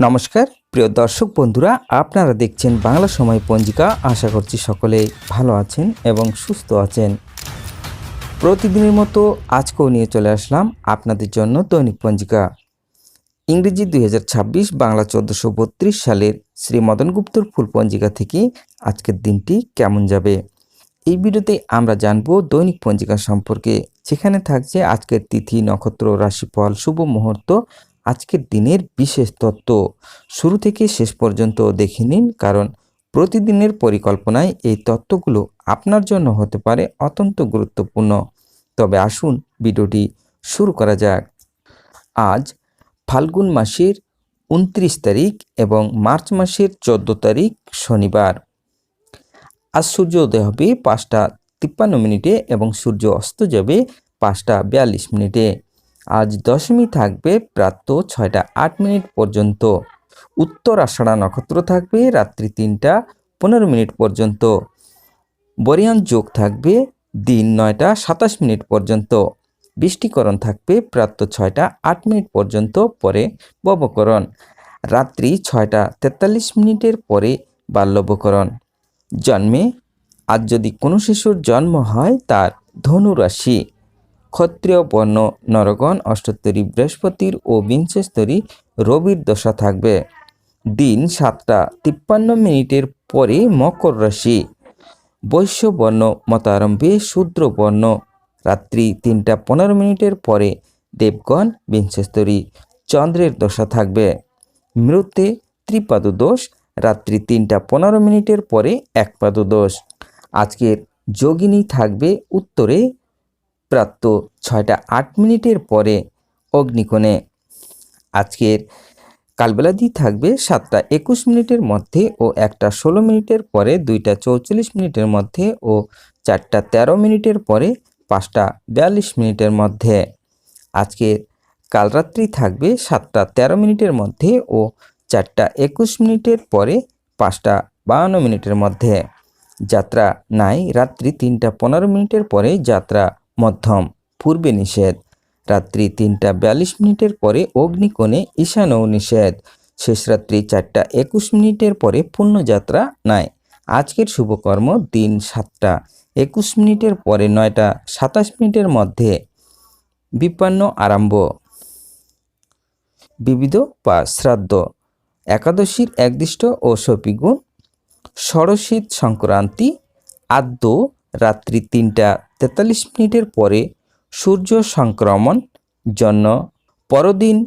নমস্কার প্রিয় দর্শক বন্ধুরা, আপনারা দেখছেন বাংলা সময় পঞ্জিকা। আশা করছি সকলেই ভালো আছেন এবং সুস্থ আছেন। প্রতিদিনের মতো আজকেও নিয়ে চলে আসলাম আপনাদের জন্য দৈনিক পঞ্জিকা। ইংরেজি 2026, বাংলা 1432 সালের শ্রী মদন গুপ্তর ফুল পঞ্জিকা থেকে আজকের দিনটি কেমন যাবে এই ভিডিওতে আমরা জানবো দৈনিক পঞ্জিকা সম্পর্কে, যেখানে থাকছে আজকের তিথি, নক্ষত্র, রাশিফল, শুভ মুহূর্ত, আজকের দিনের বিশেষ তত্ত্ব। শুরু থেকে শেষ পর্যন্ত দেখে নিন, কারণ প্রতিদিনের পরিকল্পনায় এই তত্ত্বগুলো আপনার জন্য হতে পারে অত্যন্ত গুরুত্বপূর্ণ। তবে আসুন ভিডিওটি শুরু করা যাক। আজ ফাল্গুন মাসের 29 তারিখ এবং মার্চ মাসের 14 তারিখ শনিবার। আজ সূর্য উদয় হবে 5টা 53 এবং সূর্য অস্ত যাবে 5টা 42। আজ দশমী থাকবে প্রাতঃ 6টা 8 পর্যন্ত। উত্তর আষাঢ়া নক্ষত্র থাকবে রাত্রি 3টা 15 পর্যন্ত। বরিয়ান যোগ থাকবে দিন 9টা 27 পর্যন্ত। বৃষ্টিকরণ থাকবে প্রাতঃ 6টা 8 পর্যন্ত, পরে ববকরণ রাত্রি 6টা 43 পরে বাল্যবকরণ। জন্মে আজ যদি কোনো শিশুর জন্ম হয় তার ধনু রাশি। ক্ষত্রিয় বর্ণ নরগণ অষ্টোত্তরী বৃহস্পতির ও বিংশস্তরী রবির দশা থাকবে। দিন 7টা 53 পরে মকর রাশি। বৈশ্য বর্ণ মতারম্ভে শূদ্র বর্ণ রাত্রি 3টা 15 পরে দেবগণ বিংশস্তরী চন্দ্রের দশা থাকবে। মৃতে ত্রিপাদ দোষ রাত্রি 3টা 15 পরে একপাদ দোষ। আজকের যোগিনী থাকবে উত্তরে প্রাতঃ 6টা 8 পরে অগ্নিকোণে। আজকের কালবেলাদি থাকবে 7টা 21 মধ্যে ও 1টা 16 পরে, 2টা 44 মধ্যে ও 4টা 13 পরে 5টা 42 মধ্যে। আজকের কালরাত্রি থাকবে 7টা 13 মধ্যে ও 4টা 21 পরে 5টা 52 মধ্যে। যাত্রা নাই রাত্রি 3টা 15 পরে, যাত্রা মধ্যম, পূর্বে নিষেধ। রাত্রি 3টা 42 পরে অগ্নিকোণে, ঈশানও নিষেধ। শেষ রাত্রি 4টা 21 পরে পূর্ণযাত্রা নাই। আজকের শুভকর্ম দিন 7টা 21 পরে 9টা 27 মধ্যে বিপন্ন আরম্ভ। বিবিধ বা শ্রাদ্ধ, একাদশীর একদিষ্ট ও শপিগুণ, ষড়শীত সংক্রান্তি, আদ্য রাত্রি 3টা 43 পরে সূর্য সংক্রমণ জন্য, পরদিন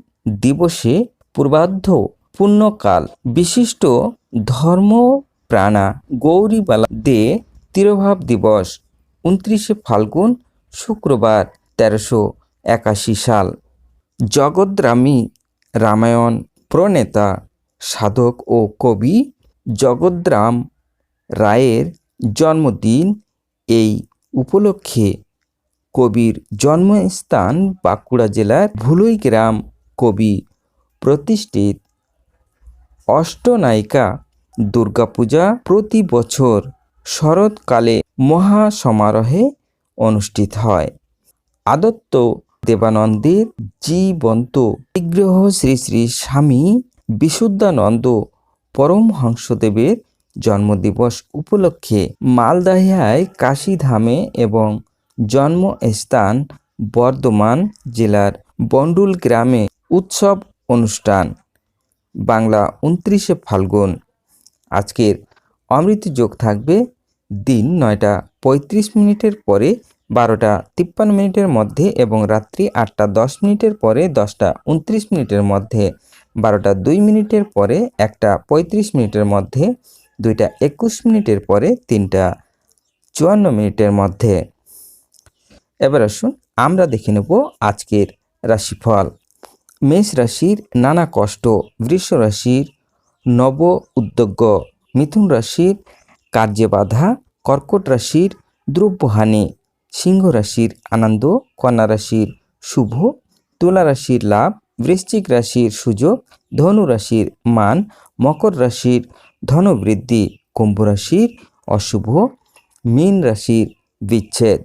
দিবসে পূর্বার্ধ পুণ্যকাল, বিশিষ্ট ধর্ম প্রাণা গৌরীবালা দে তিরোভাব দিবস 29 ফাল্গুন শুক্রবার 1381 সাল। জগদ্রামী রামায়ণ প্রণেতা সাধক ও কবি জগদ্রাম রায়ের জন্মদিন। এই উপলক্ষে কবির জন্মস্থান বাঁকুড়া জেলার ভুলুই গ্রাম কবি প্রতিষ্ঠিত অষ্টনায়িকা দুর্গাপূজা প্রতি বছর শরৎকালে মহা সমারোহে অনুষ্ঠিত হয়। আদত্ত দেবানন্দের জীবন্ত বিগ্রহ শ্রী শ্রী স্বামী বিশুদ্ধানন্দ পরমহংসদেবের জন্মদিবস উপলক্ষে মালদাহিয়ায় কাশীধামে এবং জন্মস্থান বর্ধমান জেলার বন্ডুল গ্রামে উৎসব অনুষ্ঠান। বাংলা 29 ফাল্গুন। আজকের অমৃত যোগ থাকবে দিন 9টা 35 পরে 12টা 53 মধ্যে এবং রাত্রি 8টা 10 পরে 10টা 29 মধ্যে, 12টা 2 পরে 1টা 35 মধ্যে, 2টা 21 পরে 3টা 54 মধ্যে। এবার আসুন আমরা দেখে নেব আজকের রাশিফল। মেষ রাশির নানা কষ্ট, বৃষ রাশির নব উদ্যোগ, মিথুন রাশির কার্যে বাধা, কর্কট রাশির দ্রব্যহানি, সিংহ রাশির আনন্দ, কন্যা রাশির শুভ, তুলা রাশির লাভ, বৃশ্চিক রাশির সুযোগ, ধনু রাশির মান, মকর রাশির ধনবৃদ্ধি, কুম্ভ রাশির অশুভ, মীন রাশির বিচ্ছেদ।